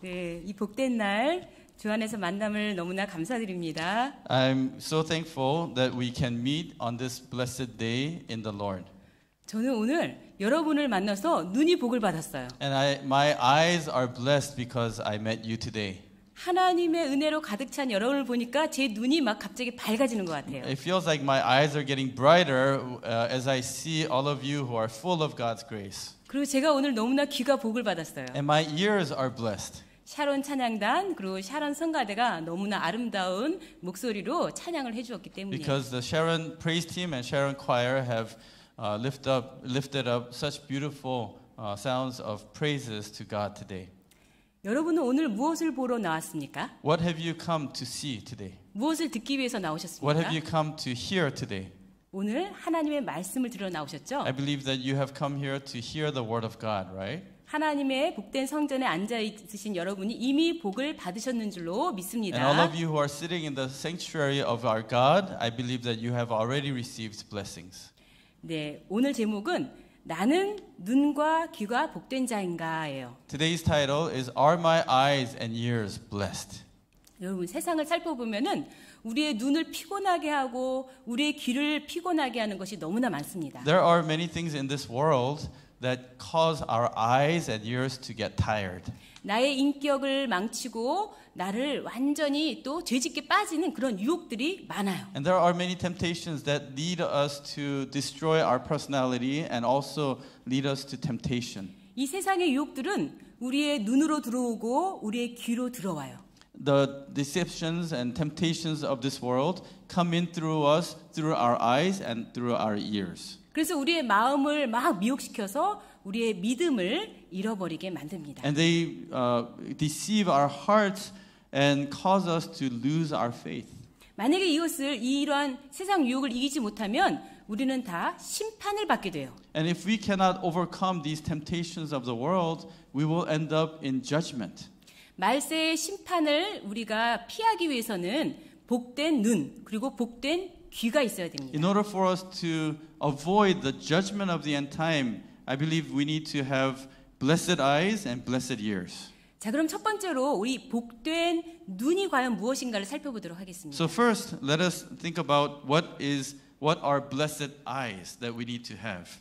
네, 이 복된 날 주 안에서 만남을 너무나 감사드립니다. I'm so thankful that we can meet on this blessed day in the Lord. 저는 오늘 여러분을 만나서 눈이 복을 받았어요. And my eyes are blessed because I met you today. 하나님의 은혜로 가득 찬 여러분을 보니까 제 눈이 막 갑자기 밝아지는 것 같아요. It feels like my eyes are getting brighter as I see all of you who are full of God's grace. 그리고 제가 오늘 너무나 귀가 복을 받았어요. And my ears are blessed. 샤론 찬양단 그리고 샤론 성가대가 너무나 아름다운 목소리로 찬양을 해주었기 때문이에요. Because the Sharon praise team and Sharon choir have lifted up such beautiful sounds of praises to God today. 여러분은 오늘 무엇을 보러 나왔습니까? What have you come to see today? 무엇을 듣기 위해서 What 나오셨습니까? have you come to hear today? 오늘 하나님의 말씀을 들어 나오셨죠? I believe that you have come here to hear the word of God, right? 하나님의 복된 성전에 앉아 있으신 여러분이 이미 복을 받으셨는 줄로 And 믿습니다. all of you who are sitting in the sanctuary of our God, I believe that you have already received blessings. 네, 오늘 제목은 나는 눈과 귀가 복된 자인가예요. Today's title is Are My Eyes and Ears Blessed? 여러분 세상을 살펴보면은 우리의 눈을 피곤하게 하고 우리의 귀를 피곤하게 하는 것이 너무나 많습니다. There are many things in this world that cause our eyes and ears to get tired. 나의 인격을 망치고 나를 완전히 또 죄짓게 빠지는 그런 유혹들이 많아요. And there are many temptations that lead us to destroy our personality and also lead us to temptation. 이 세상의 유혹들은 우리의 눈으로 들어오고 우리의 귀로 들어와요. The deceptions and temptations of this world come in through us, through our eyes and through our ears. 그래서 우리의 마음을 막 미혹시켜서 우리의 믿음을 잃어버리게 만듭니다. And they deceive our hearts and cause us to lose our faith. 만약에 이러한 세상 유혹을 이기지 못하면 우리는 다 심판을 받게 돼요. And if we cannot overcome these temptations of the world, we will end up in judgment. 말세의 심판을 우리가 피하기 위해서는 복된 눈 그리고 복된 귀가 있어야 됩니다. In order for us to avoid the judgment of the end time, I believe we need to have blessed eyes and blessed ears. 자, 그럼 첫 번째로 우리 복된 눈이 과연 무엇인가를 살펴보도록 하겠습니다. So first, let us think about what are blessed eyes that we need to have.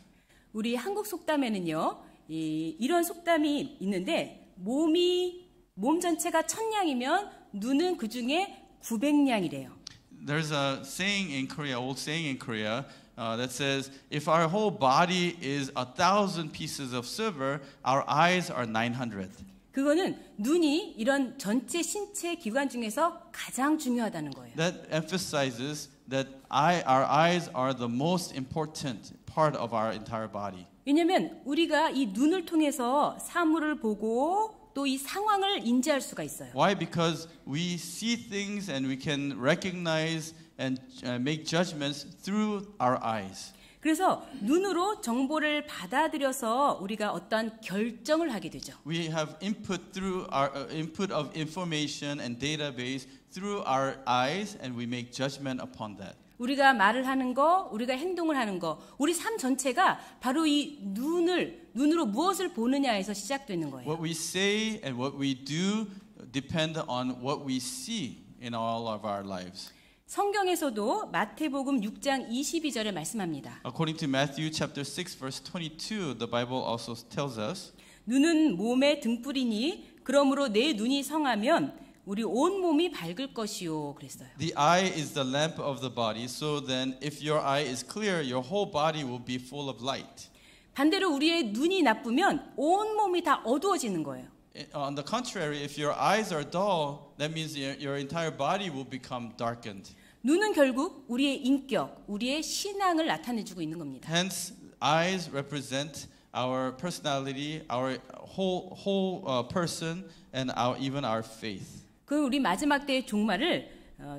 우리 한국 속담에는요, 이런 속담이 있는데 몸 전체가 1000냥이면 눈은 그 중에 900냥이래요. There's a saying in Korea, old saying in Korea, that says, if our whole body is 1,000 pieces of silver, our eyes are 900. 그거는 눈이 이런 전체 신체 기관 중에서 가장 중요하다는 거예요. That emphasizes that our eyes are the most important part of our entire body. 왜냐하면 우리가 이 눈을 통해서 사물을 보고 또 이 상황을 인지할 수가 있어요. Why? Because we see things and we can recognize and make judgments through our eyes. 그래서 눈으로 정보를 받아들여서 우리가 어떤 결정을 하게 되죠. We have input through our input of information and database through our eyes, and we make judgment upon that. 우리가 말을 하는 거, 우리가 행동을 하는 거, 우리 삶 전체가 바로 이 눈으로 무엇을 보느냐에서 시작되는 거예요. What we say and what we do depend on what we see in all of our lives. 성경에서도 마태복음 6장 22절에 말씀합니다. According to Matthew chapter 6 verse 22, the Bible also tells us, 눈은 몸의 등불이니 그러므로 내 눈이 성하면 우리 온 몸이 밝을 것이요 그랬어요. The eye is the lamp of the body, so then if your eye is clear, your whole body will be full of light. 반대로 우리의 눈이 나쁘면 온 몸이 다 어두워지는 거예요. On the contrary, if your eyes are dull, that means your entire body will become darkened. 눈은 결국 우리의 인격, 우리의 신앙을 나타내주고 있는 겁니다. Hence, eyes represent our personality, our whole person, and even our faith. 그 우리 마지막 때의 종말을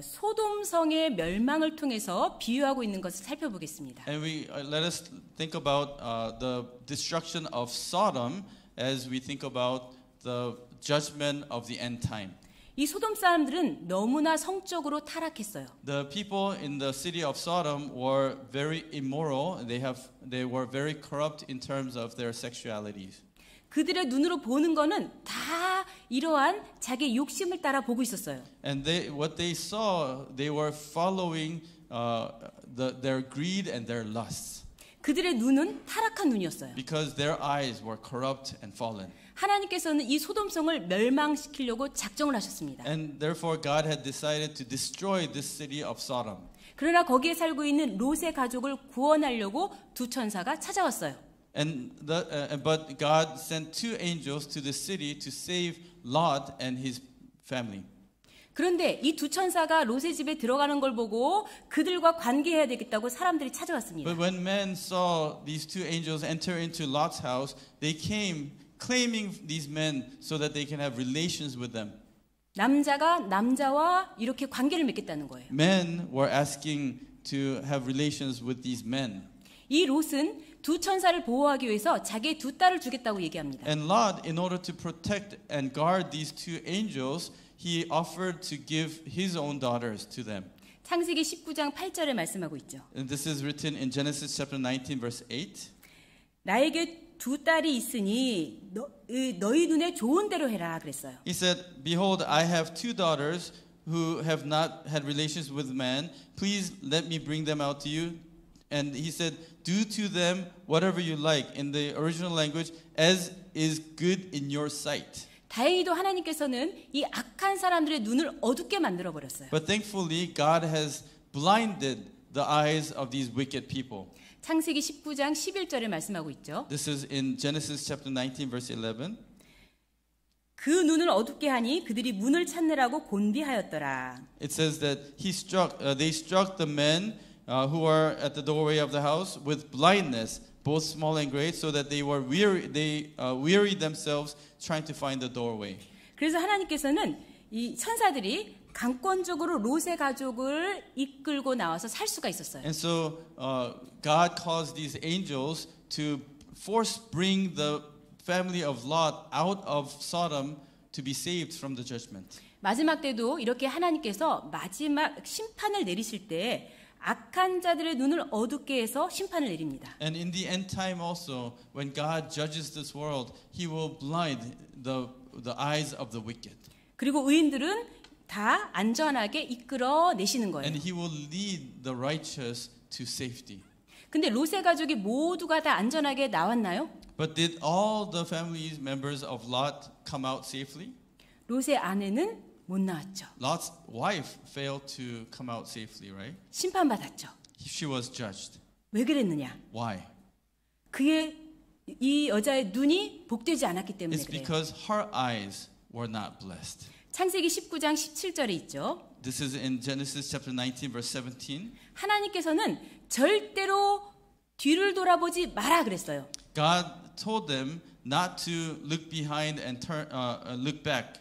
소돔성의 멸망을 통해서 비유하고 있는 것을 살펴보겠습니다. And let us think about the destruction of Sodom as we think about the judgment of the end time. 이 소돔 사람들은 너무나 성적으로 타락했어요. The people in the city of Sodom were very immoral. They were very corrupt in terms of their sexualities. 그들의 눈으로 보는 거는 다 이러한 자기 욕심을 따라 보고 있었어요. And what they saw, they were following their greed and their lusts. 그들의 눈은 타락한 눈이었어요. Because their eyes were corrupt and fallen. 하나님께서는 이 소돔성을 멸망시키려고 작정을 하셨습니다. And therefore God had decided to destroy this city of Sodom. 그러나 거기에 살고 있는 롯의 가족을 구원하려고 두 천사가 찾아왔어요. But God sent two angels to the city to save Lot and his family. 그런데 이 두 천사가 롯의 집에 들어가는 걸 보고 그들과 관계해야 되겠다고 사람들이 찾아왔습니다. But when men saw these two angels enter into Lot's house, they came claiming these men so that they can have relations with them. 남자가 남자와 이렇게 관계를 맺겠다는 거예요. Men were asking to have relations with these men. 이 롯은 두 천사를 보호하기 위해서 자기의 두 딸을 주겠다고 얘기합니다. And Lot, in order to protect and guard these two angels, he offered to give his own daughters to them. 창세기 19장 8절에 말씀하고 있죠. And this is written in Genesis chapter 19 verse 8. 나에게 두 딸이 있으니 너희 눈에 좋은 대로 해라 그랬어요. He said, "Behold, I have two daughters who have not had relations with man. Please let me bring them out to you." And he said, "Do to them whatever you like." In the original language, as is good in your sight. 다행히도 하나님께서는 이 악한 사람들의 눈을 어둡게 만들어 버렸어요. But thankfully, God has blinded the eyes of these wicked people. 창세기 19장 11절에 말씀하고 있죠. This is in Genesis chapter 19 verse 11. 그 눈을 어둡게 하니 그들이 문을 찾느라고 곤비하였더라. It says that they struck the men who were at the doorway of the house with blindness, both small and great, so that they wearied themselves trying to find the doorway. 그래서 하나님께서는 이 천사들이 강권적으로 롯의 가족을 이끌고 나와서 살 수가 있었어요. And so God caused these angels to bring the family of Lot out of Sodom to be saved from the judgment. 마지막 때도 이렇게 하나님께서 마지막 심판을 내리실 때 악한 자들의 눈을 어둡게 해서 심판을 내립니다. And in the end time also, when God judges this world, He will blind the eyes of the wicked. 그리고 의인들은 다 안전하게 이끌어 내시는 거예요. And He will lead the righteous to safety. 근데 롯의 가족이 모두가 다 안전하게 나왔나요? But did all the family members of Lot come out safely? 롯의 아내는 못 나왔죠. Lot's wife failed to come out safely, right? 심판받았죠. She was judged. 왜 그랬느냐? Why? 그의 이 여자의 눈이 복되지 않았기 때문에 It's 그래요. because her eyes were not blessed. 창세기 19장 17절에 있죠. This is in Genesis chapter 19 verse 17. 하나님께서는 절대로 뒤를 돌아보지 마라 그랬어요. God told them not to look behind and look back.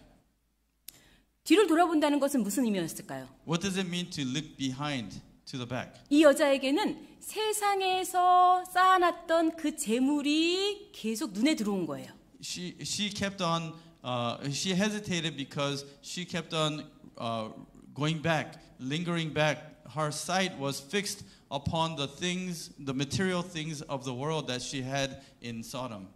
뒤를 돌아본다는 것은 무슨 의미였을까요? What does it mean to look behind to the back? 이 여자에게는 세상에서 쌓아놨던 그 재물이 계속 눈에 들어온 거예요. She kept on she hesitated because she kept on going back, lingering back. Her sight was fixed upon the material things of the world that she had in Sodom.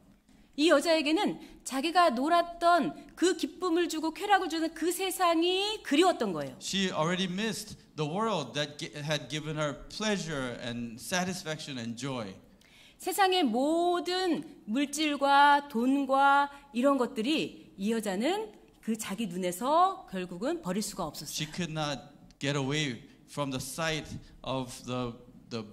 이 여자에게는 자기가 놀았던 그 기쁨을 주고 쾌락을 주는 그 세상이 그리웠던 거예요. She already missed the world that had given her pleasure and satisfaction and joy. 세상의 모든 물질과 돈과 이런 것들이 이 여자는 그 자기 눈에서 결국은 버릴 수가 없었어요. She could not get away from the sight of the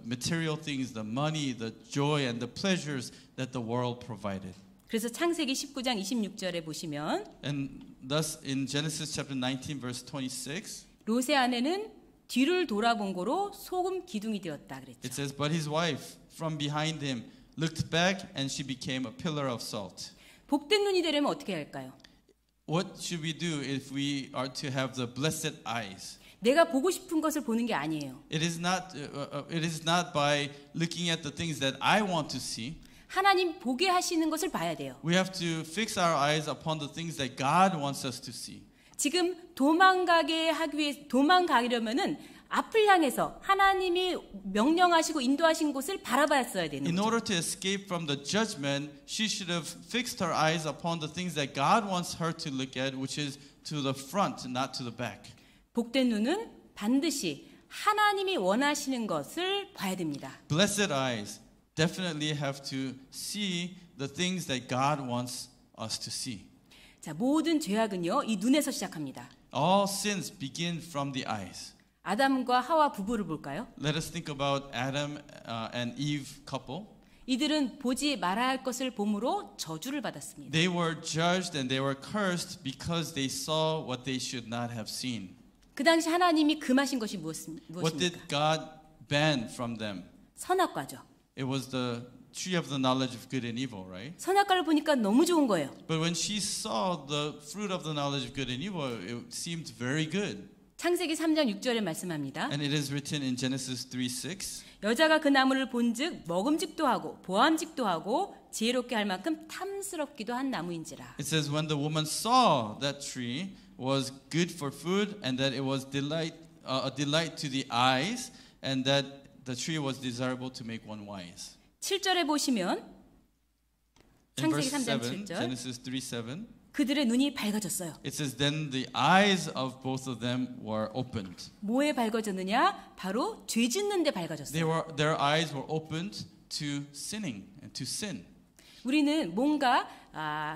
material things, the money, the joy and the pleasures that the world provided. 그래서 창세기 19장 26절에 보시면 And thus in Genesis chapter 19 verse 26 롯의 아내는 뒤를 돌아본 거로 소금 기둥이 되었다 그랬죠. it says, "But his wife from behind him looked back and she became a pillar of salt." 복된 눈이 되려면 어떻게 할까요? What should we do if we are to have the blessed eyes? 내가 보고 싶은 것을 보는 게 아니에요. It is not by looking at the things that I want to see. 하나님 보게 하시는 것을 봐야 돼요. We have to fix our eyes upon the things that God wants us to see. 지금 도망가려면은 앞을 향해서 하나님이 명령하시고 인도하신 곳을 바라봤어야 되는 In 거죠. order to escape from the judgment, she should have fixed her eyes upon the things that God wants her to look at, which is to the front, not to the back. 복된 눈은 반드시 하나님이 원하시는 것을 봐야 됩니다. Blessed eyes definitely have to see the things that God wants us to see. 자, 모든 죄악은요, 이 눈에서 시작합니다. All sins begin from the eyes. 아담과 하와 부부를 볼까요? Let us think about Adam and Eve couple. 이들은 보지 말아야 할 것을 봄으로 저주를 받았습니다. They were judged and they were cursed because they saw what they should not have seen. 그 당시 하나님이 금하신 것이 What 무엇입니까? did God ban from them? 선악과죠. It was the tree of the knowledge of good and evil, right? 선악과를 보니까 너무 좋은 거예요. But when she saw the fruit of the knowledge of good and evil, it seemed very good. 창세기 3장 6절에 말씀합니다. And it is written in Genesis 3:6. 여자가 그 나무를 본즉 먹음직도 하고 보암직도 하고 지혜롭게 할 만큼 탐스럽기도 한 나무인지라. It says, when the woman saw that tree was good for food and that it was a delight to the eyes and that the tree was desirable to make one wise. 7절에 보시면 In 창세기 verse 3장 7, 7절 Genesis 3:7, 그들의 눈이 밝아졌어요. it says, then the eyes of both of them were opened. 뭐에 밝아졌느냐? 바로 죄 짓는 데 밝아졌어요. Their eyes were opened to sinning and to sin. 우리는 뭔가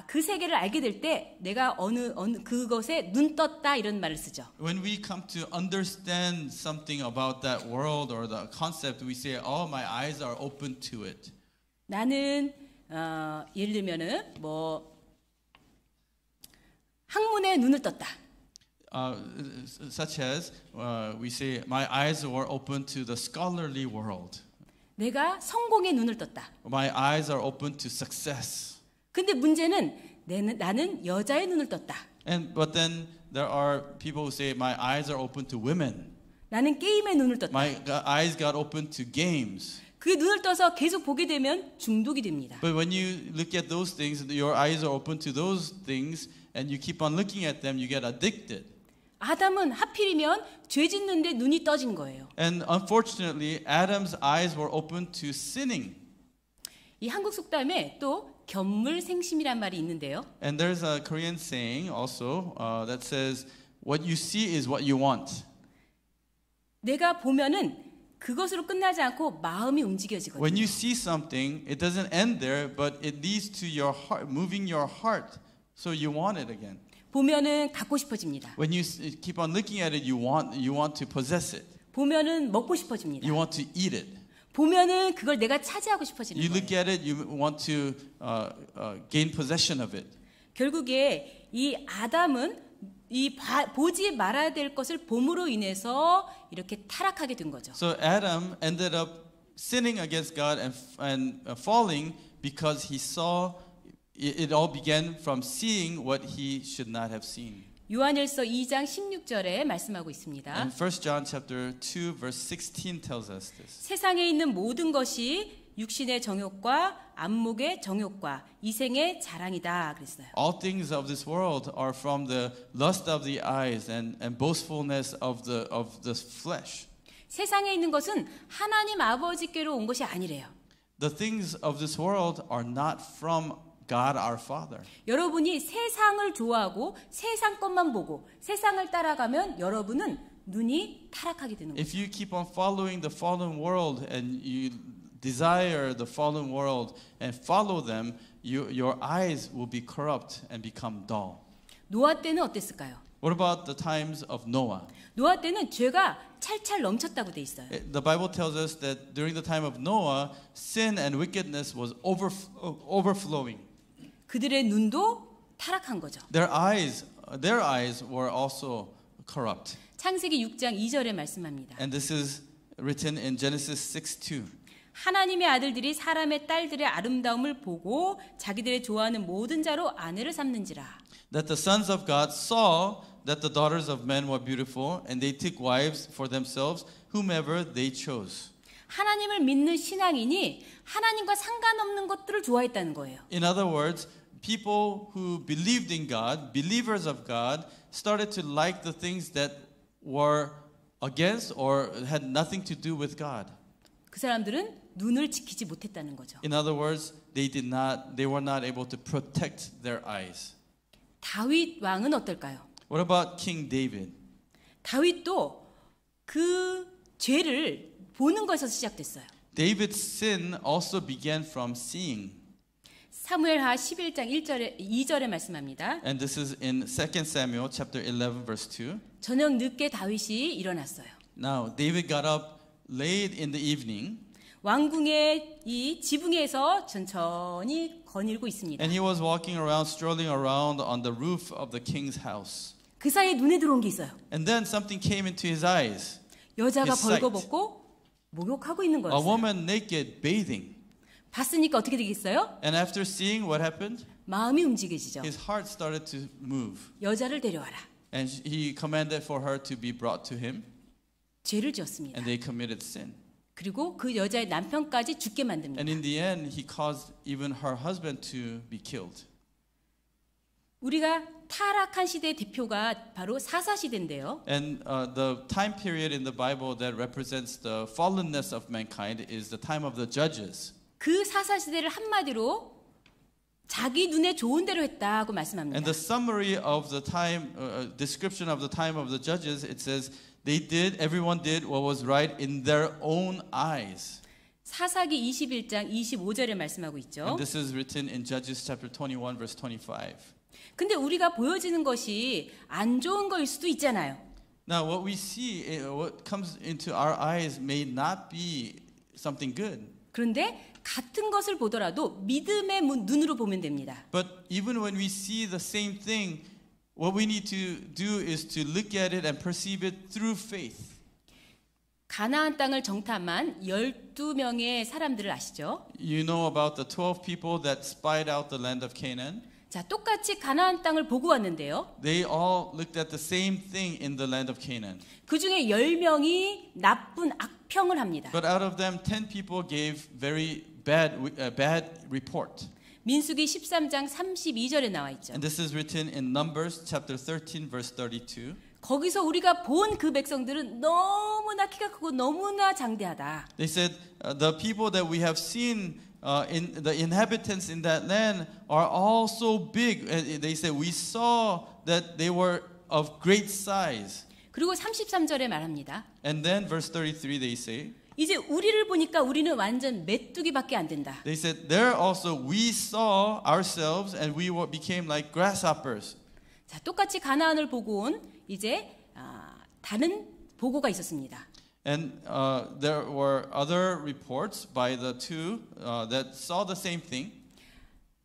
그 세계를 알게 될 때 내가 어느 그것에 눈 떴다 이런 말을 쓰죠. When we come to understand something about that world or the concept, we say, oh, my eyes are open to it. 나는 예를 들면은 뭐 학문에 눈을 떴다. Such as we say, my eyes were open to the scholarly world. 내가 성공에 눈을 떴다. My eyes are open to success. 근데 문제는 나는 여자의 눈을 떴다. But then there are people who say, my eyes are open to women. 나는 게임에 눈을 떴다. My eyes got open to games. 그 눈을 떠서 계속 보게 되면 중독이 됩니다. But when you look at those things, your eyes are open to those things, and you keep on looking at them, you get addicted. 아담은 하필이면 죄 짓는데 눈이 떠진 거예요. And unfortunately, Adam's eyes were open to sinning. 이 한국 속담에 또 견물생심이란 말이 있는데요. And there's a Korean saying also that says, what you see is what you want. 내가 보면은 그것으로 끝나지 않고 마음이 움직여지거든요. When you see something, it doesn't end there, but it leads to your heart, moving your heart, so you want it again. 보면은 갖고 싶어집니다. When you keep on looking at it, you want to possess it. 보면은 먹고 싶어집니다. You want to eat it. 보면은 그걸 내가 차지하고 싶어지는 You 거예요. look at it, you want to gain possession of it. 결국에 이 아담은 보지 말아야 될 것을 봄으로 인해서 이렇게 타락하게 된 거죠. So Adam ended up sinning against God and falling because he saw it all began from seeing what he should not have seen. 요한일서 2장 16절에 말씀하고 있습니다. And 1 John chapter 2 verse 16 tells us this. 세상에 있는 모든 것이 육신의 정욕과 안목의 정욕과 이생의 자랑이다 그랬어요. All things of this world are from the lust of the eyes and boastfulness of the flesh. 세상에 있는 것은 하나님 아버지께로 온 것이 아니래요. The things of this world are not from God our Father. 여러분이 세상을 좋아하고 세상 것만 보고 세상을 따라가면 여러분은 눈이 타락하게 되는 거예요. If you keep on following the fallen world and you desire the fallen world and follow them, your eyes will be corrupt and become dull. 노아 때는 어땠을까요? What about the times of Noah? 노아 때는 죄가 찰찰 넘쳤다고 돼 있어요. The Bible tells us that during the time of Noah, sin and wickedness was overflowing. 그들의 눈도 타락한 거죠. Their eyes were also corrupt. 창세기 6장 2절에 말씀합니다. And this is written in Genesis 6:2. 하나님의 아들들이 사람의 딸들의 아름다움을 보고 자기들의 좋아하는 모든 자로 아내를 삼는지라. That the sons of God saw that the daughters of men were beautiful, and they took wives for themselves, whomever they chose. 하나님을 믿는 신앙인이 하나님과 상관없는 것들을 좋아했다는 거예요. In other words, people who believed in God, believers of God, started to like the things that were against or had nothing to do with God. 그 사람들은 눈을 지키지 못했다는 거죠. In other words, they were not able to protect their eyes. 다윗 왕은 어떨까요? What about King David? 다윗도 그 죄를 보는 것에서 시작됐어요. David's sin also began from seeing. 사무엘하 11장 2절에 말씀합니다. And this is in 2 Samuel chapter 11 verse 2. 저녁 늦게 다윗이 일어났어요. Now David got up late in the evening 왕궁의 이 지붕에서 천천히 거닐고 있습니다. and he was walking around, strolling around on the roof of the king's house. 그 사이에 눈에 들어온 게 있어요. And then something came into his eyes. 여자가 His sight. 벌거벗고 목욕하고 있는 A 거였어요. woman naked bathing. 봤으니까 어떻게 되겠어요? And after seeing what happened, 마음이 움직여지죠. his heart started to move. 여자를 데려와라. And he commanded for her to be brought to him, 죄를 지었습니다. and they committed sin. 그리고 그 여자의 남편까지 죽게 만듭니다. And in the end, he caused even her husband to be killed. 우리가 타락한 시대의 대표가 바로 사사 시대인데요. And the time period in the Bible that represents the fallenness of mankind is the time of the judges. 그 사사 시대를 한마디로 자기 눈에 좋은 대로 했다고 말씀합니다. And the summary of the time, description of the time of the judges, it says everyone did what was right in their own eyes. 사사기 21장 25절에 말씀하고 있죠. And this is written in Judges chapter 21 verse 25. 근데 우리가 보여지는 것이 안 좋은 거일 수도 있잖아요. Now what we see, what comes into our eyes may not be something good. 그런데 같은 것을 보더라도 믿음의 눈으로 보면 됩니다. But even when we see the same thing, what we need to do is to look at it and perceive it through faith. 가나안 땅을 정탐한 12명의 사람들을 아시죠? You know about the 12 people that spied out the land of Canaan. 자, 똑같이 가나안 땅을 보고 왔는데요. They all looked at the same thing in the land of Canaan. 그 중에 10명이 나쁜 악평을 합니다. But out of them, 10 people gave very bad report. 민수기 13장 32절에 나와 있죠. And this is written in Numbers chapter 13 verse 32. 거기서 우리가 본 그 백성들은 너무나 키가 크고 너무나 장대하다. They said the people that we have seen in the inhabitants in that land are all so big. And they said we saw that they were of great size. 그리고 33절에 말합니다. And then verse 33 they say. 이제 우리를 보니까 우리는 완전 메뚜기밖에 안 된다. They said there also we saw ourselves and we became like grasshoppers. 자, 똑같이 가나안을 보고 온 이제 다른 보고가 있었습니다. And there were other reports by the two that saw the same thing.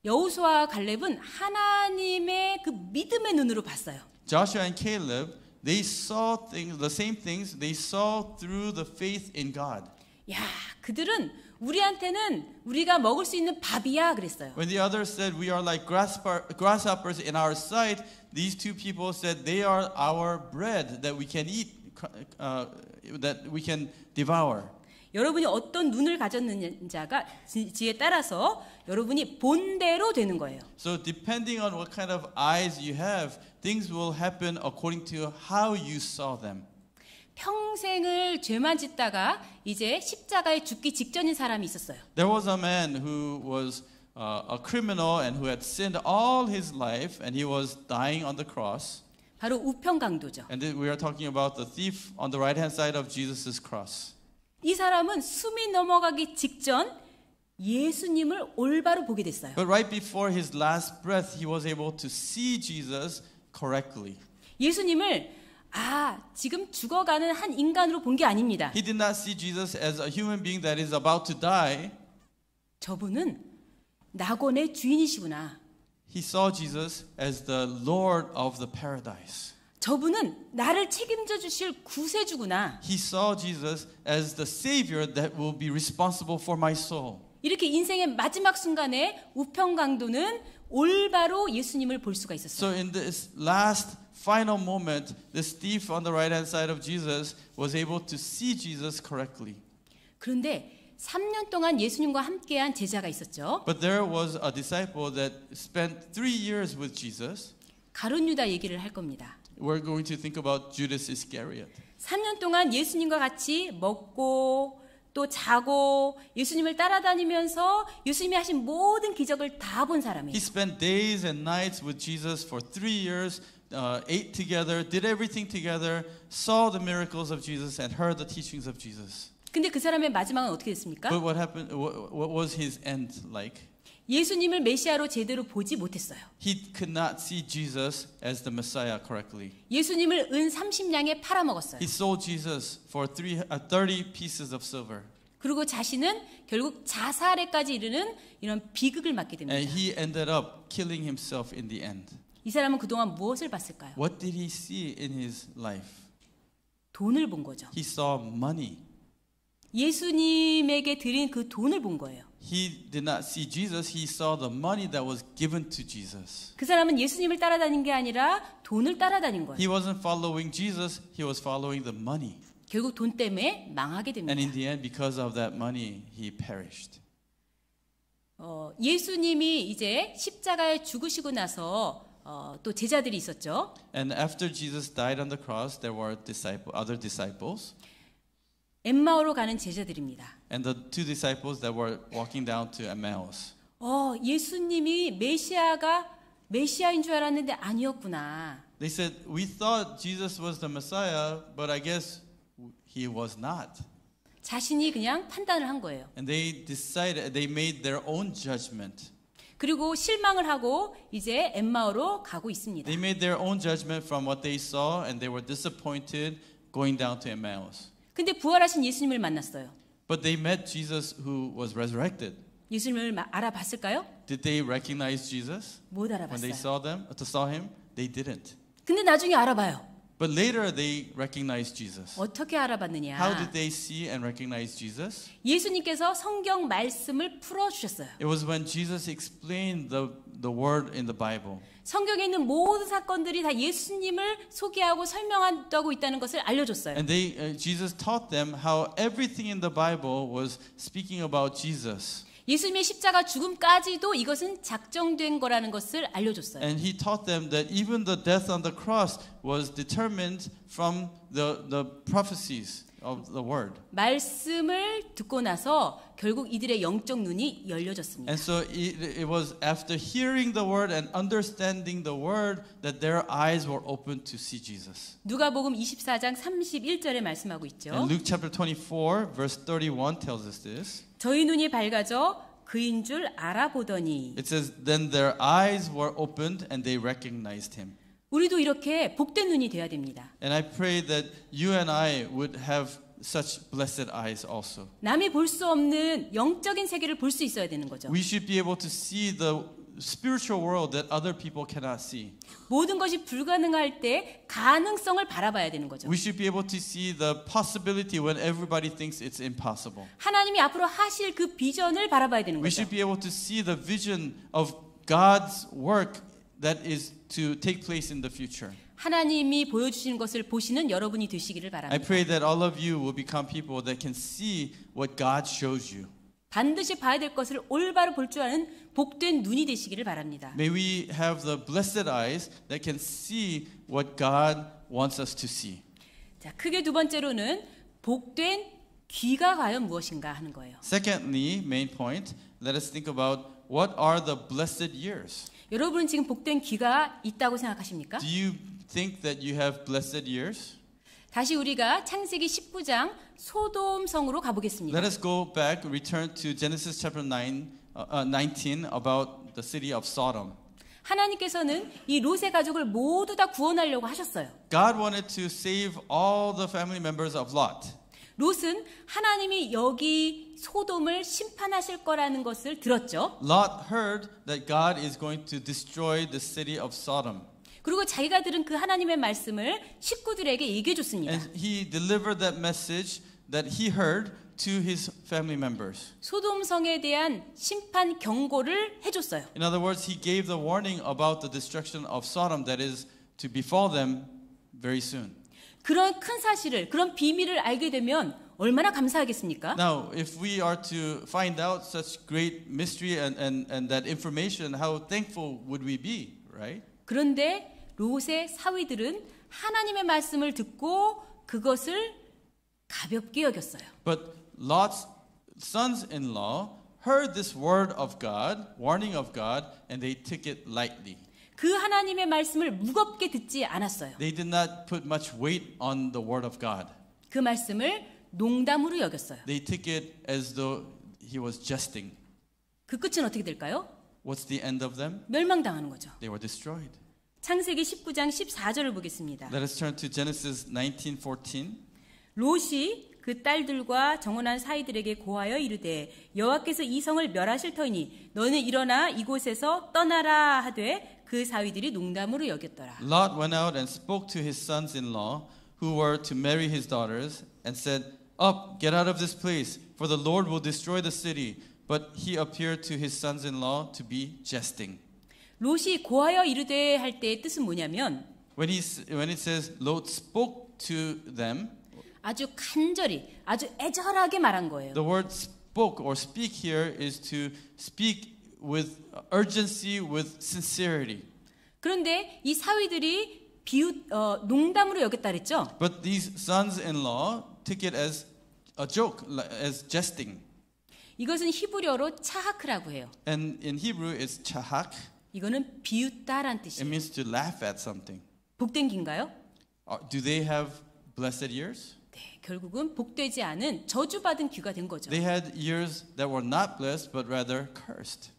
여호수아와 갈렙은 하나님의 그 믿음의 눈으로 봤어요. Joshua and Caleb, they saw things, the same things they saw through the faith in God. 야, 그들은 우리한테는 우리가 먹을 수 있는 밥이야 그랬어요. When the others said we are like grasshoppers in our sight, these two people said they are our bread that we can eat, that we can devour. 여러분이 어떤 눈을 가졌는지에 따라서 여러분이 본대로 되는 거예요. So depending on what kind of eyes you have, things will happen according to how you saw them. 평생을 죄만 짓다가 이제 십자가에 죽기 직전인 사람이 있었어요. There was a man who was a criminal and who had sinned all his life, and he was dying on the cross. 바로 우편강도죠. And we are talking about the thief on the right-hand side of Jesus' cross. 이 사람은 숨이 넘어가기 직전 예수님을 올바로 보게 됐어요. But right before his last breath, he was able to see Jesus correctly. 예수님을 지금 죽어가는 한 인간으로 본 게 아닙니다. He did not see Jesus as a human being that is about to die. 저분은 낙원의 주인이시구나. He saw Jesus as the Lord of the paradise. 저분은 나를 책임져 주실 구세주구나. He saw Jesus as the Savior that will be responsible for my soul. 이렇게 인생의 마지막 순간에 우편강도는 올바로 예수님을 볼 수가 있었어요. So in this last final moment, this thief on the right-hand side of Jesus was able to see Jesus correctly. 그런데 3년 동안 예수님과 함께한 제자가 있었죠. But there was a disciple that spent 3 years with Jesus. 가룟 유다 얘기를 할 겁니다. we're going to think about Judas Iscariot. 3년 동안 예수님과 같이 먹고 또 자고 예수님을 따라다니면서 예수님이 하신 모든 기적을 다 본 He 사람이에요. spent days and nights with Jesus for 3 years, ate together, did everything together, saw the miracles of Jesus and heard the teachings of Jesus. 근데 그 사람의 마지막은 어떻게 됐습니까? But what happened? What was his end like? 예수님을 메시아로 제대로 보지 못했어요. He could not see Jesus as the Messiah correctly. 예수님을 은 30냥에 팔아먹었어요. He sold Jesus for 30 pieces of silver. 그리고 자신은 결국 자살에까지 이르는 이런 비극을 맞게 됩니다. And he ended up killing himself in the end. 이 사람은 그동안 무엇을 봤을까요? What did he see in his life? 돈을 본 거죠. He saw money. 예수님에게 드린 그 돈을 본 거예요. He did not see Jesus. He saw the money that was given to Jesus. 그 사람은 예수님을 따라다닌 게 아니라 돈을 따라다닌 거예요. He wasn't following Jesus. He was following the money. 결국 돈 때문에 망하게 됩니다. And in the end, because of that money, he perished. 예수님이 이제 십자가에 죽으시고 나서 또 제자들이 있었죠. And after Jesus died on the cross, there were other disciples. 엠마오로 가는 제자들입니다. And the two disciples that were walking down to Emmaus. 예수님이 메시아인 줄 알았는데 아니었구나. They said, we thought Jesus was the Messiah, but I guess he was not. 자신이 그냥 판단을 한 거예요. And they decided, they made their own judgment. 그리고 실망을 하고 이제 엠마오로 가고 있습니다. They made their own judgment from what they saw, and they were disappointed going down to Emmaus. 근데 부활하신 예수님을 만났어요. But they met Jesus who was resurrected. 예수님을 알아봤을까요? Did they recognize Jesus? 못 When they 알아봤어요. saw him, they didn't. 근데 나중에 알아봐요. But later they recognized Jesus. 어떻게 알아봤느냐? How did they see and recognize Jesus? 예수님께서 성경 말씀을 풀어주셨어요. It was when Jesus explained the word in the Bible. 성경에 있는 모든 사건들이 다 예수님을 소개하고 설명하고 있다는 것을 알려줬어요. And Jesus taught them how everything in the Bible was speaking about Jesus. 예수님의 십자가 죽음까지도 이것은 작정된 거라는 것을 알려줬어요. And he taught them that even the death on the cross was determined from the prophecies of the word. 말씀을 듣고 나서 결국 이들의 영적 눈이 열려졌습니다. And so it was after hearing the word and understanding the word that their eyes were opened to see Jesus. 누가복음 24장 31절에 말씀하고 있죠. And Luke chapter 24 verse 31 tells us this. 저희 눈이 밝아져 그인 줄 알아보더니 It says then their eyes were opened and they recognized him. 우리도 이렇게 복된 눈이 되어야 됩니다. And I pray that you and I would have such blessed eyes also. 남이 볼 수 없는 영적인 세계를 볼 수 있어야 되는 거죠. We should be able to see the spiritual world that other people cannot see. 모든 것이 불가능할 때 가능성을 바라봐야 되는 거죠. We should be able to see the possibility when everybody thinks it's impossible. 하나님이 앞으로 하실 그 비전을 바라봐야 되는 We 거죠. should be able to see the vision of God's work that is to take place in the future. 하나님이 보여주시는 것을 보시는 여러분이 되시기를 I 바랍니다. pray that all of you will become people that can see what God shows you. 반드시 봐야 될 것을 올바로 볼 줄 아는 복된 눈이 되시기를 바랍니다. May we have the blessed eyes that can see what God wants us to see. 자, 크게 두 번째로는 복된 귀가 과연 무엇인가 하는 거예요. Secondly, main point, let us think about what are the blessed years. 여러분은 지금 복된 귀가 있다고 생각하십니까? Do you think that you have blessed years? 다시 우리가 창세기 19장 소돔성으로 가보겠습니다. Let us go back, return to Genesis chapter 19 about the city of Sodom. 하나님께서는 이 롯의 가족을 모두 다 구원하려고 하셨어요. God wanted to save all the family members of Lot. 롯은 하나님이 여기 소돔을 심판하실 거라는 것을 들었죠. Lot heard that God is going to destroy the city of Sodom. 그리고 자기가 들은 그 하나님의 말씀을 식구들에게 얘기해 줬습니다. And he delivered that message that he heard to his family members. 소돔성에 대한 심판 경고를 해줬어요. In other words, he gave the warning about the destruction of Sodom that is to befall them very soon. 그런 큰 사실을, 그런 비밀을 알게 되면 얼마나 감사하겠습니까? Now, if we are to find out such great mystery and that information, how thankful would we be, right? 그런데 롯의 사위들은 하나님의 말씀을 듣고 그것을 가볍게 여겼어요. But Lot's sons-in-law heard this word of God, warning of God, and they took it lightly. 그 하나님의 말씀을 무겁게 듣지 않았어요. They did not put much weight on the word of God. 그 말씀을 농담으로 여겼어요. They took it as though he was jesting. 그 끝은 어떻게 될까요? What's the end of them? 멸망당하는 거죠. They were destroyed. 창세기 19장 14절을 보겠습니다. Let us turn to Genesis 19:14. 롯이 그 딸들과 정혼한 사이들에게 고하여 이르되 여호와께서 이 성을 멸하실 터이니 너는 일어나 이곳에서 떠나라 하되 그 사위들이 농담으로 여겼더라. Lot went out and spoke to his sons-in-law who were to marry his daughters and said, "Up, get out of this place, for the Lord will destroy the city." But he appeared to his sons-in-law to be jesting. 롯이 고하여 이르되 할 때의 뜻은 뭐냐면 When it says Lot spoke to them, 아주 간절히 아주 애절하게 말한 거예요. the word spoke or speak here is to speak with urgency, with sincerity. 그런데 이 사위들이 농담으로 여겼다 그랬죠. But these sons-in-law took it as a joke, as jesting. 이것은 히브리어로 차하크라고 해요. And in Hebrew, it's chahak. 이거는 비웃다란 It 뜻이에요. means to laugh at something. 복된 귀인가요? Do they have blessed ears? 네, 결국은 복되지 않은 저주받은 귀가 된 거죠. They had ears that were not blessed, but rather cursed.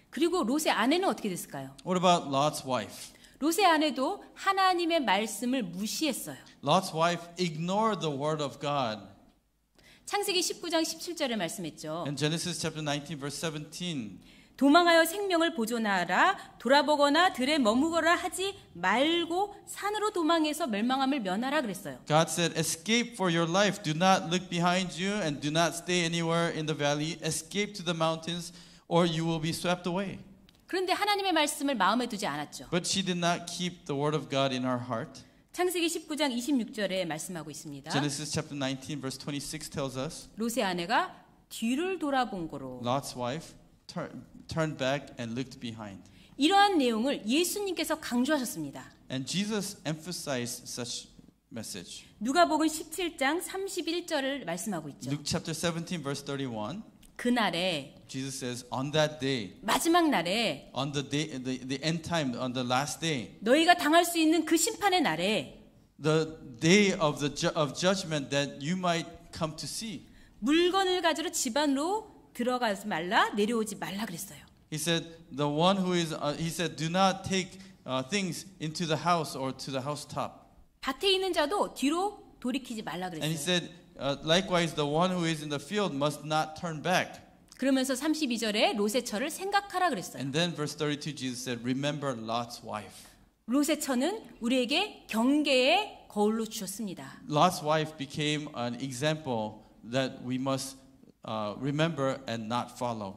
그리고 롯의 아내는 어떻게 됐을까요? What about Lot's wife? 롯의 아내도 하나님의 말씀을 무시했어요. Lot's wife ignored the word of God. 창세기 19장 17절에 말씀했죠. In Genesis chapter 19, verse 17, 도망하여 생명을 보존하라 돌아보거나 들에 머무거라 하지 말고 산으로 도망해서 멸망함을 면하라 그랬어요. God said, "Escape for your life. Do not look behind you and do not stay anywhere in the valley. Escape to the mountains or you will be swept away." 그런데 하나님의 말씀을 마음에 두지 않았죠. But she did not keep the word of God in her heart. 창세기 19장 26절에 말씀하고 있습니다. Genesis chapter 19, verse 26 tells us, 롯의 아내가 뒤를 돌아본 거로 Lot's wife turned back and looked behind. 이러한 내용을 예수님께서 강조하셨습니다. And Jesus emphasized such message. 누가복음 17장 31절을 말씀하고 있죠. Luke chapter 17, verse 31, 그날에 Jesus says, on that day, 마지막 날에 on the day, the end time, on the last day, 너희가 당할 수 있는 그 심판의 날에 the day of of judgment that you might come to see. 물건을 가지러 집 안으로 들어가지 말라 내려오지 말라 그랬어요. He said, the one who is, he said, do not take things into the house or to the housetop. 밭에 있는 자도 뒤로 돌이키지 말라 And he 그랬어요. said, likewise, the one who is in the field must not turn back. 그러면서 32절에 롯의 처를 생각하라 그랬어요. And then verse 32, Jesus said, remember Lot's wife. 롯의 처는 우리에게 경계의 거울로 주셨습니다. Lot's wife became an example that we must remember and not follow.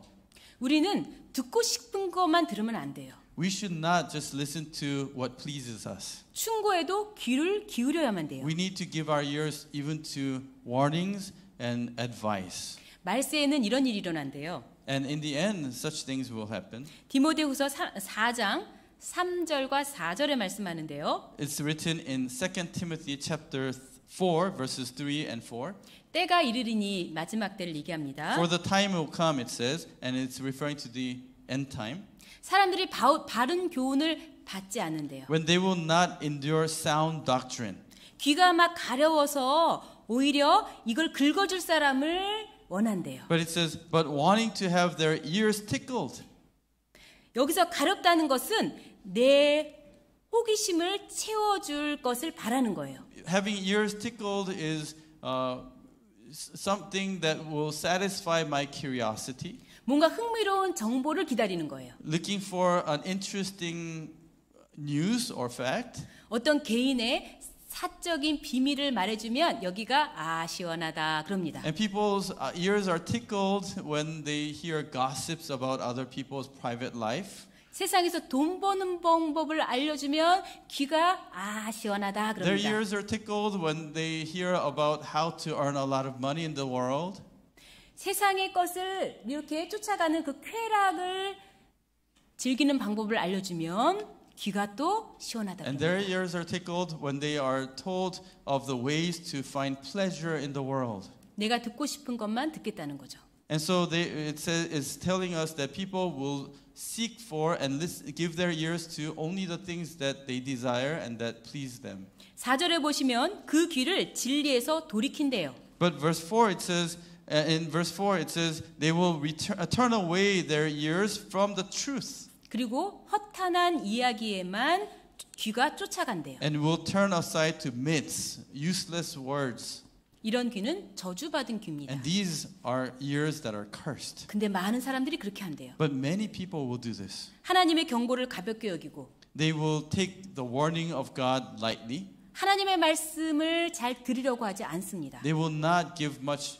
우리는 듣고 싶은 것만 들으면 안 돼요. We should not just listen to what pleases us. 충고에도 귀를 기울여야만 돼요. We need to give our ears even to warnings and advice. 말세에는 이런 일이 일어난대요. And in the end, such things will happen. 디모데후서 4장 3절과 4절에 말씀하는데요. It's written in 2 Timothy chapter 4, verses 3 and 4. 때가 이르리니 마지막 때를 얘기합니다. For the time will come, it says, and it's referring to the end time, 사람들이 바른 교훈을 받지 않는데요. when they will not endure sound doctrine. 귀가 막 가려워서 오히려 이걸 긁어줄 사람을 원한대요. But it says, but wanting to have their ears tickled. 여기서 가렵다는 것은 내 호기심을 채워줄 것을 바라는 거예요. Having ears tickled is something that will satisfy my curiosity. 뭔가 흥미로운 정보를 기다리는 거예요. Looking for an interesting news or fact. 어떤 개인의 사적인 비밀을 말해주면 여기가 시원하다 그럽니다. And people's ears are tickled when they hear gossips about other people's private life. 세상에서 돈 버는 방법을 알려주면 귀가 시원하다 Their 그럽니다. ears are tickled when they hear about how to earn a lot of money in the world. 세상의 것을 이렇게 쫓아가는 그 쾌락을 즐기는 방법을 알려주면 귀가 또 시원하다고 And 합니다. their ears are tickled when they are told of the ways to find pleasure in the world. 내가 듣고 싶은 것만 듣겠다는 거죠. And so it's telling us that people will seek for and give their ears to only the things that they desire and that please them. 4절에 보시면 그 귀를 진리에서 돌이킨대요. But verse 4 it says, in verse 4 it says, they will turn away their ears from the truth. 그리고 허탄한 이야기에만 귀가 쫓아간대요. And will turn aside to myths, useless words. 이런 귀는 저주받은 귀입니다. And these are ears that are cursed. 근데 많은 사람들이 그렇게 한대요. But many people will do this. 하나님의 경고를 가볍게 여기고 They will take the warning of God lightly. 하나님의 말씀을 잘 들으려고 하지 않습니다. They will not give much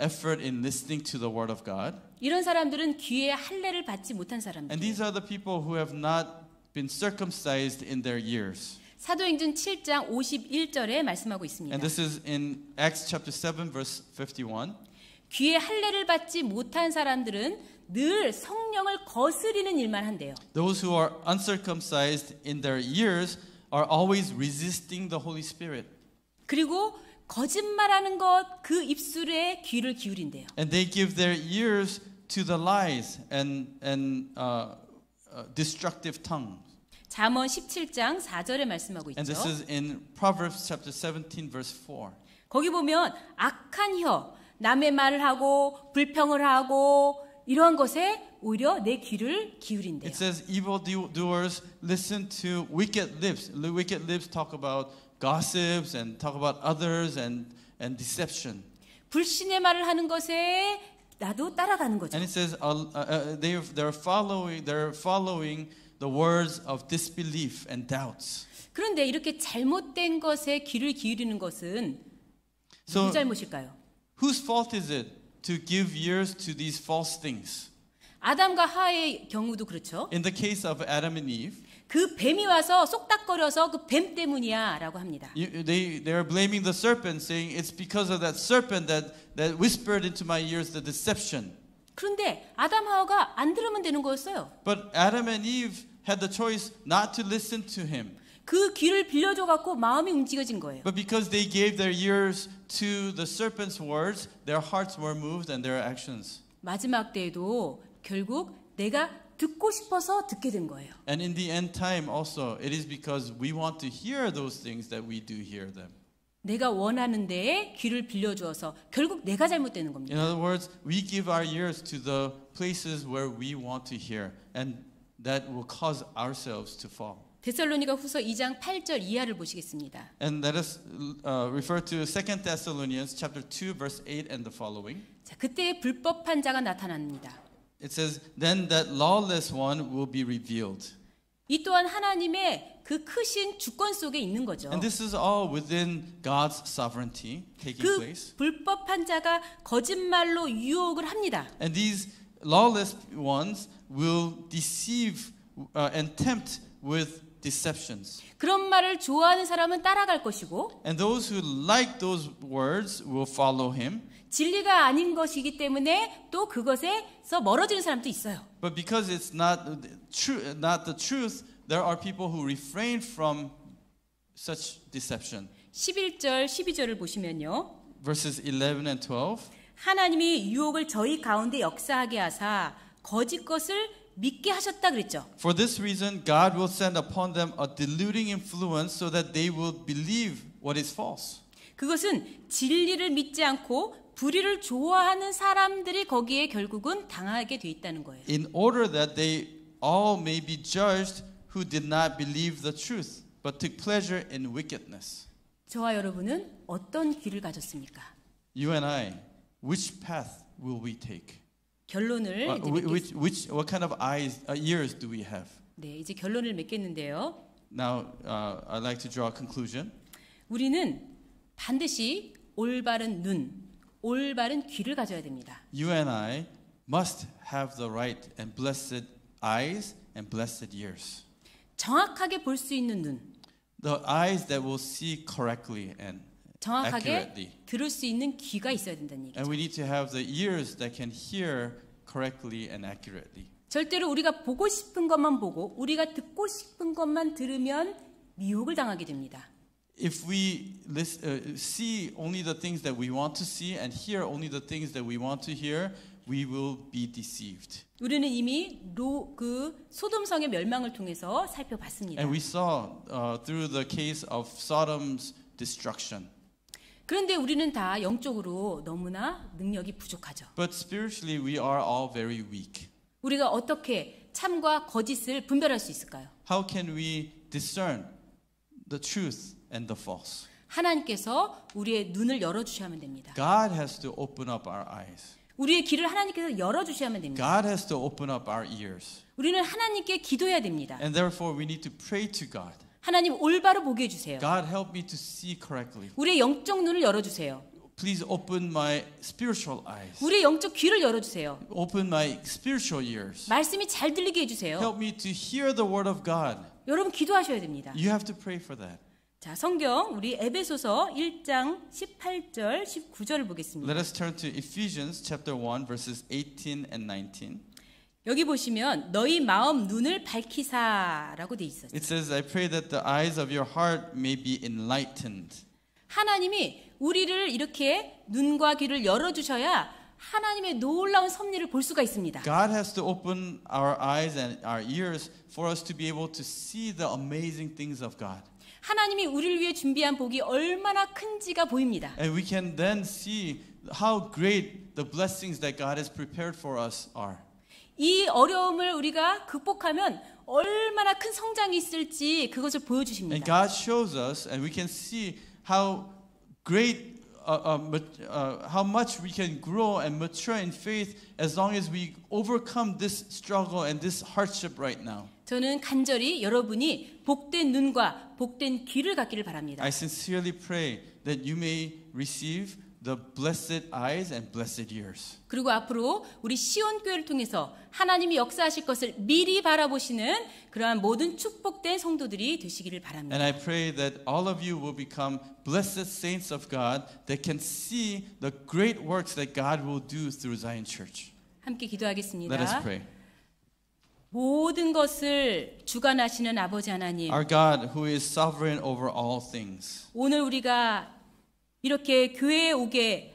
effort in listening to the word of God. 이런 사람들은 귀에 할례를 받지 못한 And 사람들. these are the people who have not been circumcised in their ears. 사도행전 7장 51절에 말씀하고 있습니다. And this is in Acts chapter 7 verse 51. 귀에 할례를 받지 못한 사람들은 늘 성령을 거스리는 일만 한대요. Those who are uncircumcised in their ears are always resisting the Holy Spirit. 그리고 거짓말하는 것 그 입술에 귀를 기울인대요. And they give their ears to the lies and destructive tongue. 잠언 17장 4절에 말씀하고 And this 있죠. is in Proverbs chapter 17 verse 4. 거기 보면 악한 혀, 남의 말을 하고 불평을 하고 이러한 것에 오히려 내 귀를 기울인대요. It says evil doers listen to wicked lips. The wicked lips talk about gossips and talk about others and deception. 불신의 말을 하는 것에 나도 따라가는 거죠. And it says they're following the words of disbelief and doubts. 그런데 이렇게 잘못된 것에 귀를 기울이는 것은 So 누구 잘못일까요? whose fault is it to give ears to these false things? 아담과 하와의 경우도 그렇죠. In the case of Adam and Eve, 그 뱀이 와서 쏙닥거려서 그 뱀 때문이야라고 합니다. they are blaming the serpent, saying it's because of that serpent that whispered into my ears the deception. 그런데 아담 하와가 안 들으면 되는 거였어요. But Adam and Eve had the choice not to listen to him. 그 귀를 빌려줘 갖고 마음이 움직여진 거예요. But because they gave their ears to the serpent's words, their hearts were moved and their actions. 마지막 때에도 결국 내가 듣고 싶어서 듣게 된 거예요. And in the end time also, it is because we want to hear those things that we do hear them. 내가 원하는 데에 귀를 빌려주어서 결국 내가 잘못되는 In 겁니다. other words, we give our ears to the places where we want to hear, and that will cause ourselves to fall. 데살로니가 후서 2장 8절 이하를 보시겠습니다. And let us refer to 2 Thessalonians chapter 2 verse 8 and the following. 자, 그때 불법한 자가 나타납니다. It says, "Then that lawless one will be revealed." 이 또한 하나님의 그 크신 주권 속에 있는 거죠. And this is all within God's sovereignty taking 그 place. 불법한 자가 거짓말로 유혹을 합니다. And these lawless ones will deceive and tempt with deceptions. 그런 말을 좋아하는 사람은 따라갈 것이고 And those who like those words will follow him. 진리가 아닌 것이기 때문에 또 그것에서 멀어지는 사람도 있어요. But because it's not the truth, there are people who refrain from such deception. 11절, 12절을 보시면요. Verses 11 and 12. 하나님이 유혹을 저희 가운데 역사하게 하사 거짓 것을 믿게 하셨다 그랬죠. For this reason, God will send upon them a deluding influence so that they will believe what is false. 그것은 진리를 믿지 않고 불의를 좋아하는 사람들이 거기에 결국은 당하게 돼 있다는 거예요. In order that they all may be judged who did not believe the truth, but took pleasure in wickedness. 저와 여러분은 어떤 길을 가졌습니까? You and I, which path will we take? 결론을 이제 What kind of ears do we have? 네, 이제 결론을 맺겠는데요. Now, I'd like to draw a conclusion. 우리는 반드시 올바른 눈, 올바른 귀를 가져야 됩니다. You and I must have the right and blessed eyes and blessed ears. 정확하게 볼 수 있는 눈, The eyes that will see correctly and 정확하게 accurately. 들을 수 있는 귀가 있어야 된다는 And 얘기죠. we need to have the ears that can hear correctly and accurately. 절대로 우리가 보고 싶은 것만 보고 우리가 듣고 싶은 것만 들으면 미혹을 당하게 됩니다. If we see only the things that we want to see and hear only the things that we want to hear, we will be deceived. 우리는 이미 소돔성의 멸망을 통해서 살펴봤습니다. And we saw through the case of Sodom's destruction. 그런데 우리는 다 영적으로 너무나 능력이 부족하죠. But spiritually, we are all very weak. 우리가 어떻게 참과 거짓을 분별할 수 있을까요? How can we discern the truth and the false? 하나님께서 우리의 눈을 열어주셔야만 됩니다. God has to open up our eyes. 우리의 귀를 하나님께서 열어주셔야만 됩니다. God has to open up our ears. 우리는 하나님께 기도해야 됩니다. And therefore, we need to pray to God. 하나님 올바로 보게 해주세요. God, help me to see correctly. 우리의 영적 눈을 열어주세요. Please open my spiritual eyes. 우리의 영적 귀를 열어주세요. Open my spiritual ears. 말씀이 잘 들리게 해주세요. Help me to hear the word of God. 여러분 기도하셔야 됩니다. You have to pray for that. 자, 성경 우리 에베소서 1장 18절 19절을 보겠습니다. Let us turn to Ephesians chapter 1 verses 18 and 19. 여기 보시면 너희 마음 눈을 밝히사라고 돼 있었죠. It says, I pray that the eyes of your heart may be enlightened. 하나님이 우리를 이렇게 눈과 귀를 열어주셔야 하나님의 놀라운 섭리를 볼 수가 있습니다. God has to open our eyes and our ears for us to be able to see the amazing things of God. 하나님이 우리를 위해 준비한 복이 얼마나 큰지가 보입니다. And we can then see how great the blessings that God has prepared for us are. 이 어려움을 우리가 극복하면 얼마나 큰 성장이 있을지 그것을 And 보여주십니다. God shows us, and we can see how great, how much we can grow and mature in faith as long as we overcome this struggle and this hardship right now. 저는 간절히 여러분이 복된 눈과 복된 귀를 갖기를 바랍니다. I sincerely pray that you may receive the blessed eyes and blessed ears. 그리고 앞으로 우리 시온교회를 통해서 하나님이 역사하실 것을 미리 바라보시는 그러한 모든 축복된 성도들이 되시기를 바랍니다. And I pray that all of you will become blessed saints of God that can see the great works that God will do through Zion Church. 함께 기도하겠습니다. Let us pray. 모든 것을 주관하시는 아버지 하나님, Our God who is sovereign over all things. 오늘 우리가 이렇게 교회에 오게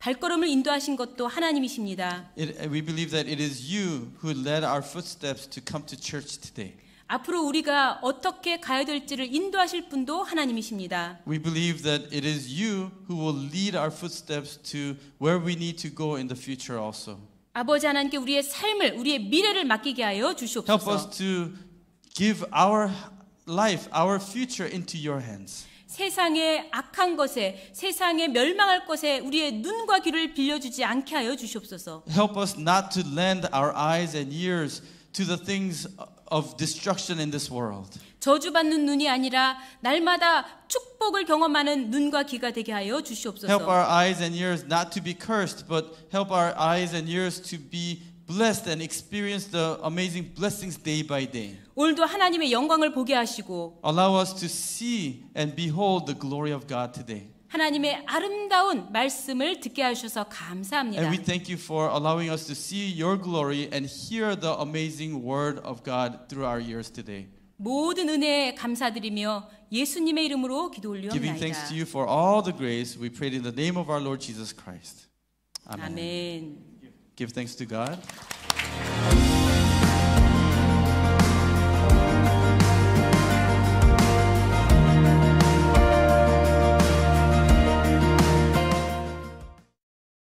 발걸음을 인도하신 것도 하나님이십니다. We believe that it is you who led our footsteps to come to church today. 앞으로 우리가 어떻게 가야 될지를 인도하실 분도 하나님이십니다. We believe that it is you who will lead our footsteps to where we need to go in the future also. 아버지 하나님께 우리의 삶을, 우리의 미래를 맡기게 하여 Help us 주시옵소서. to give our life, our future into your hands. 세상의 악한 것에, 세상에 멸망할 것에 우리의 눈과 귀를 빌려주지 않게 하여 주시옵소서. Help us not to lend our eyes and ears to the things of destruction in this world. 저주받는 눈이 아니라 날마다 축복을 경험하는 눈과 귀가 되게 하여 Help 주시옵소서. our eyes and ears not to be cursed, but help our eyes and ears to be blessed and experience the amazing blessings day by day. 오늘도 하나님의 영광을 보게 하시고 Allow us to see and behold the glory of God today. 하나님의 아름다운 말씀을 듣게 하셔서 감사합니다. And we thank you for allowing us to see your glory and hear the amazing word of God through our ears today. 모든 은혜에 감사드리며 예수님의 이름으로 기도 Giving thanks 올리옵나이다. to you for all the grace, we pray in the name of our Lord Jesus Christ. Amen. 아멘. Give thanks to God.